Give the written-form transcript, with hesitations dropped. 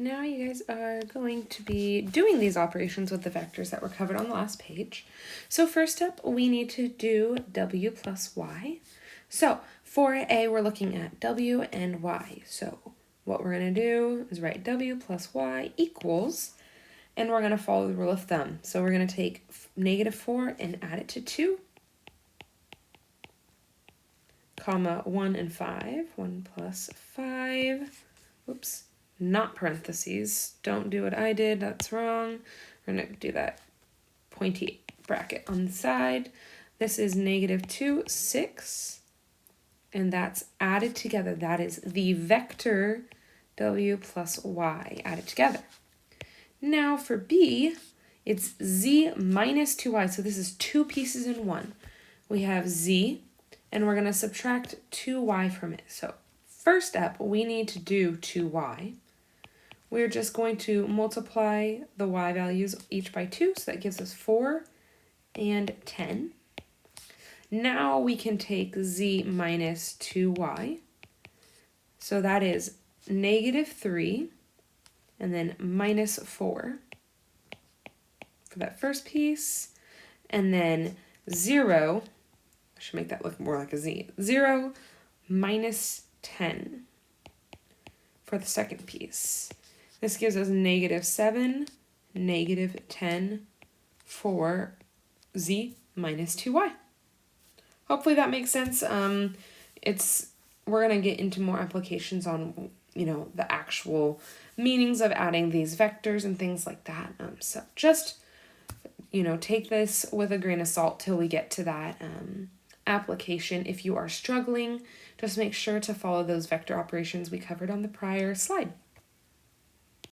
Now you guys are going to be doing these operations with the vectors that were covered on the last page. So first up, we need to do w plus y. So for a, we're looking at w and y. So what we're going to do is write w plus y equals, and we're going to follow the rule of thumb. So we're going to take -4 and add it to 2, comma 1 and 5, 1 plus 5, whoops, not parentheses, don't do what I did, that's wrong. We're going to do that pointy bracket on the side. This is -2, 6, and that's added together. That is the vector w plus y added together. Now for b, it's z minus 2y, so this is two pieces in one. We have z, and we're going to subtract 2y from it. So first step, we need to do 2y. We're just going to multiply the y values each by 2, so that gives us 4 and 10. Now we can take z minus 2y. So that is -3 and then -4 for that first piece. And then 0, I should make that look more like a z, 0 minus 10 for the second piece. This gives us -7, -10 for z minus 2y. Hopefully that makes sense. We're going to get into more applications on, the actual meanings of adding these vectors and things like that. So just, take this with a grain of salt till we get to that application. If you are struggling, just make sure to follow those vector operations we covered on the prior slide.